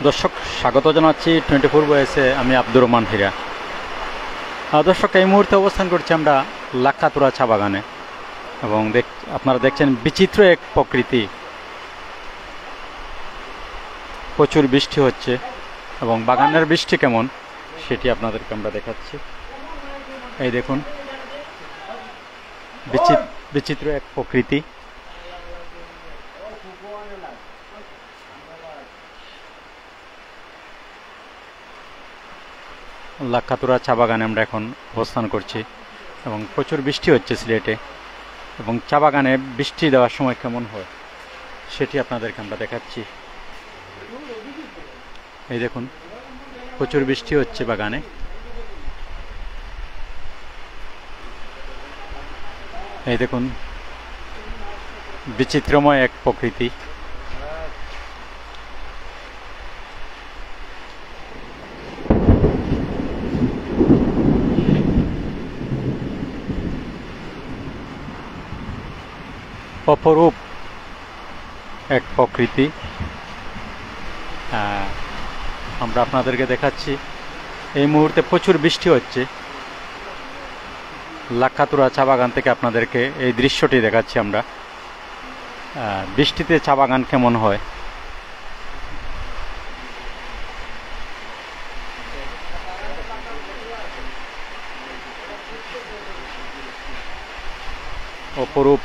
দর্শক স্বাগত জানাচ্ছি 24 বয়েসে। আমি আব্দুর রহমান হীরা। দর্শক, এই মুহূর্তে অবস্থান করছি আমরা লাক্কাতুরা চা বাগানে এবং আপনারা দেখছেন বিচিত্র এক প্রকৃতি। প্রচুর বৃষ্টি হচ্ছে এবং বাগানের বৃষ্টি কেমন সেটি আপনাদেরকে আমরা দেখাচ্ছি। এই দেখুন, বিচিত্র এক প্রকৃতি। লাক্কাতুরা চা বাগানে আমরা এখন অবস্থান করছি এবং প্রচুর বৃষ্টি হচ্ছে সিলেটে, এবং চা বাগানে বৃষ্টি দেওয়ার সময় কেমন হয় সেটি আপনাদেরকে আমরা দেখাচ্ছি। এই দেখুন, প্রচুর বৃষ্টি হচ্ছে বাগানে। এই দেখুন, বিচিত্রময় এক প্রকৃতি। অপরূপ এক প্রকৃতি আমরা আপনাদেরকে দেখাচ্ছি। এই মুহূর্তে প্রচুর বৃষ্টি হচ্ছে। লাক্কাতুরা চা বাগান থেকে আপনাদেরকে এই দৃশ্যটি দেখাচ্ছি আমরা। বৃষ্টিতে চা বাগান কেমন হয়। অপরূপ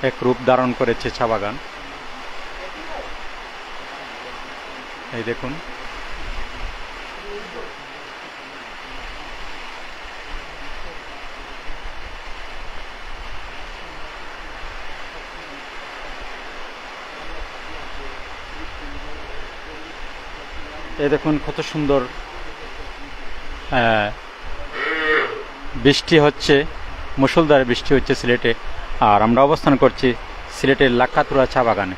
এক রূপ ধারণ করেছে চা বাগান। এই দেখুন, এই দেখুন কত সুন্দর বৃষ্টি হচ্ছে, মুষলধারে বৃষ্টি হচ্ছে সিলেটে। আর আমরা অবস্থান করছি সিলেটের লাক্কাতুরা চা বাগানে।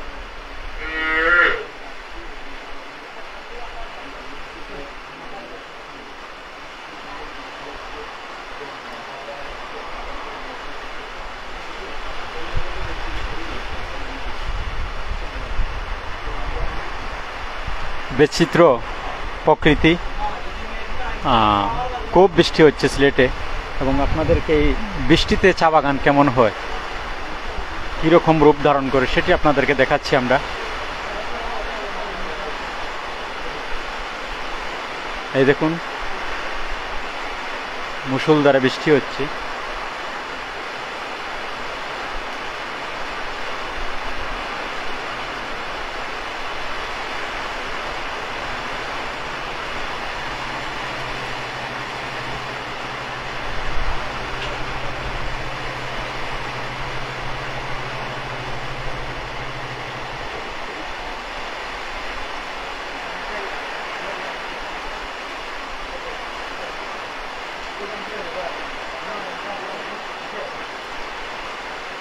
বিচিত্র প্রকৃতি, খুব বৃষ্টি হচ্ছে সিলেটে, এবং আপনাদেরকে এই বৃষ্টিতে চা বাগান কেমন হয়, কীরকম রূপ ধারণ করে সেটি আপনাদেরকে দেখাচ্ছি আমরা। এই দেখুন, মুষলধারে বৃষ্টি হচ্ছে।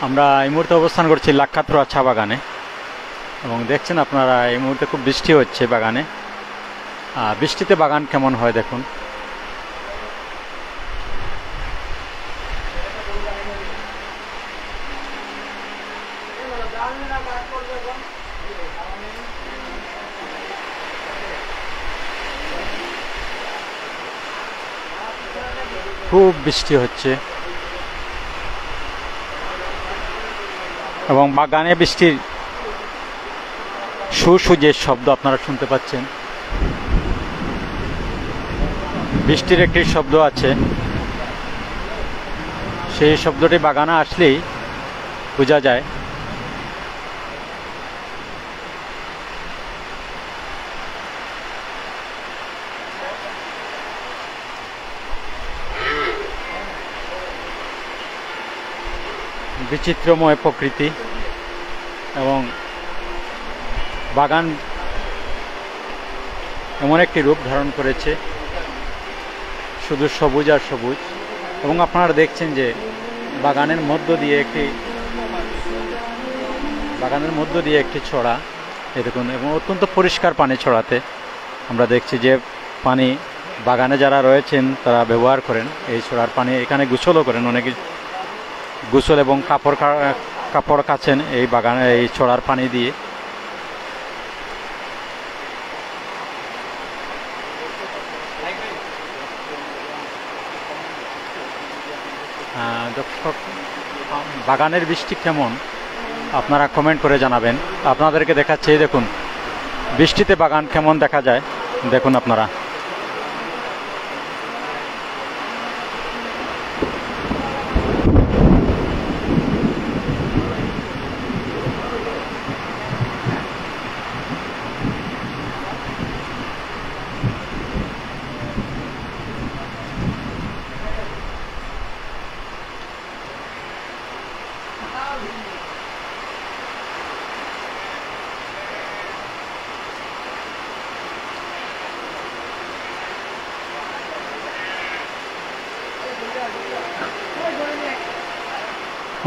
আমরা এই মুহূর্তে অবস্থান করছি লাক্কাতুরা চা বাগানে এবং দেখছেন আপনারা এই মুহূর্তে খুব বৃষ্টি হচ্ছে বাগানে। বৃষ্টিতে বাগান কেমন হয় দেখুন। খুব বৃষ্টি হচ্ছে এবং বাগানে বৃষ্টির সুসুজের শব্দ আপনারা শুনতে পাচ্ছেন। বৃষ্টির একটি শব্দ আছে, সেই শব্দটি বাগানে আসলেই বোঝা যায়। বিচিত্রময় প্রকৃতি এবং বাগান এমন একটি রূপ ধারণ করেছে, শুধু সবুজ আর সবুজ। এবং আপনারা দেখছেন যে বাগানের মধ্য দিয়ে একটি ছড়া, এই দেখুন, এবং অত্যন্ত পরিষ্কার পানি ছড়াতে আমরা দেখছি যে পানি বাগানে যারা রয়েছেন তারা ব্যবহার করেন এই ছড়ার পানি। এখানে গোসলও করেন, অনেকে গোসল এবং কাপড় কাচেন এই বাগানে এই ছড়ার পানি দিয়ে। দর্শক, বাগানের বৃষ্টি কেমন আপনারা কমেন্ট করে জানাবেন। আপনাদেরকে দেখাচ্ছি, দেখুন বৃষ্টিতে বাগান কেমন দেখা যায়, দেখুন আপনারা।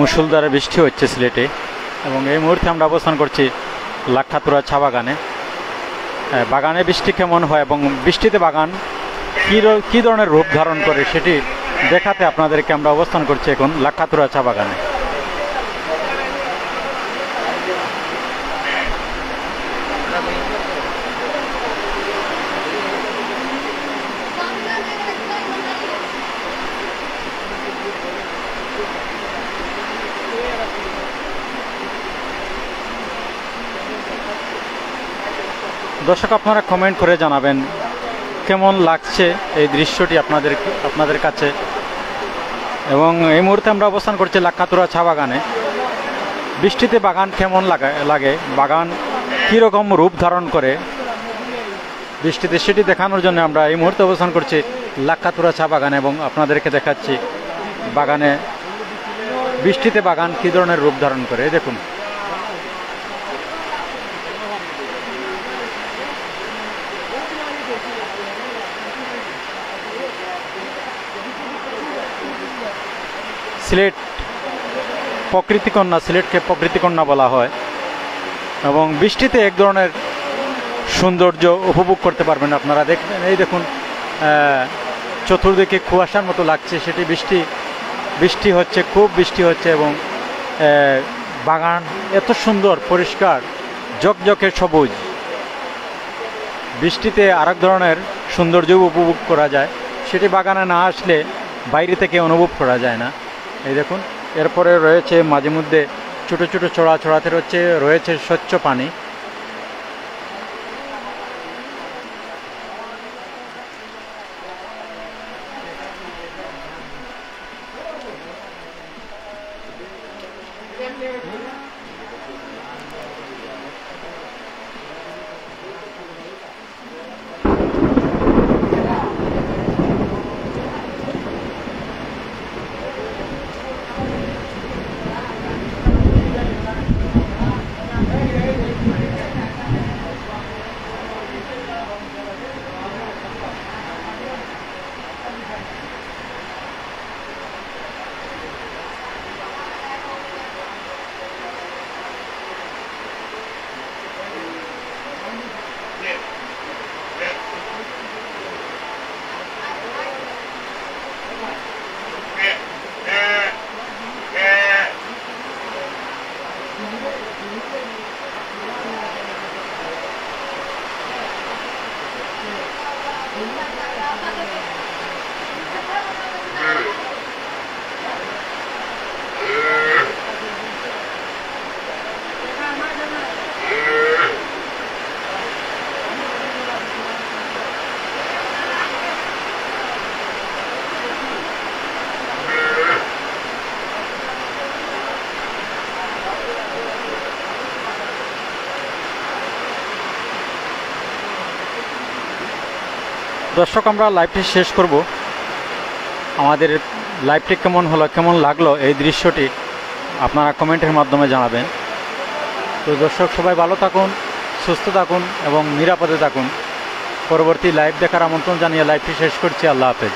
মুষলধারে বৃষ্টি হচ্ছে সিলেটে, এবং এই মুহূর্তে আমরা অবস্থান করছি লাক্ষাতুরা চা বাগানে। বাগানে বৃষ্টি কেমন হয় এবং বৃষ্টিতে বাগান কী ধরনের রূপ ধারণ করে সেটি দেখাতে আপনাদেরকে আমরা অবস্থান করছি এখন লাক্ষাতুরা চা বাগানে। দর্শক, আপনারা কমেন্ট করে জানাবেন কেমন লাগছে এই দৃশ্যটি আপনাদের কাছে। এবং এই মুহূর্তে আমরা অবস্থান করছি লাক্ষাতুরা চা বাগানে। বৃষ্টিতে বাগান কেমন লাগে, বাগান কীরকম রূপ ধারণ করে বৃষ্টিতে, সেটি দেখানোর জন্য আমরা এই মুহূর্তে অবস্থান করছি লাক্ষাতুরা চা বাগানে, এবং আপনাদেরকে দেখাচ্ছি বাগানে বৃষ্টিতে বাগান কী ধরনের রূপ ধারণ করে। দেখুন, সিলেট প্রকৃতিকন্যা, সিলেটকে প্রকৃতিকন্যা বলা হয়, এবং বৃষ্টিতে এক ধরনের সৌন্দর্য উপভোগ করতে পারবেন আপনারা। দেখবেন, এই দেখুন চতুর্দিকে কুয়াশার মতো লাগছে, সেটি বৃষ্টি হচ্ছে, খুব বৃষ্টি হচ্ছে, এবং বাগান এত সুন্দর পরিষ্কার ঝকঝকে সবুজ। বৃষ্টিতে আরেক ধরনের সৌন্দর্য উপভোগ করা যায়, সেটি বাগানে না আসলে বাইরে থেকে অনুভব করা যায় না। এই দেখুন, এরপরে রয়েছে মাঝে মধ্যে ছোটো ছোটো ছড়াতে রয়েছে স্বচ্ছ পানি। দর্শক, আমরা লাইভটি শেষ করব। আমাদের লাইভটি কেমন লাগলো এই দৃশ্যটি আপনারা কমেন্টের মাধ্যমে জানাবেন। তো দর্শক, সবাই ভালো থাকুন, সুস্থ থাকুন এবং নিরাপদে থাকুন। পরবর্তী লাইভ দেখার আমন্ত্রণ জানিয়ে লাইভটি শেষ করছি। আল্লাহ হাফেজ।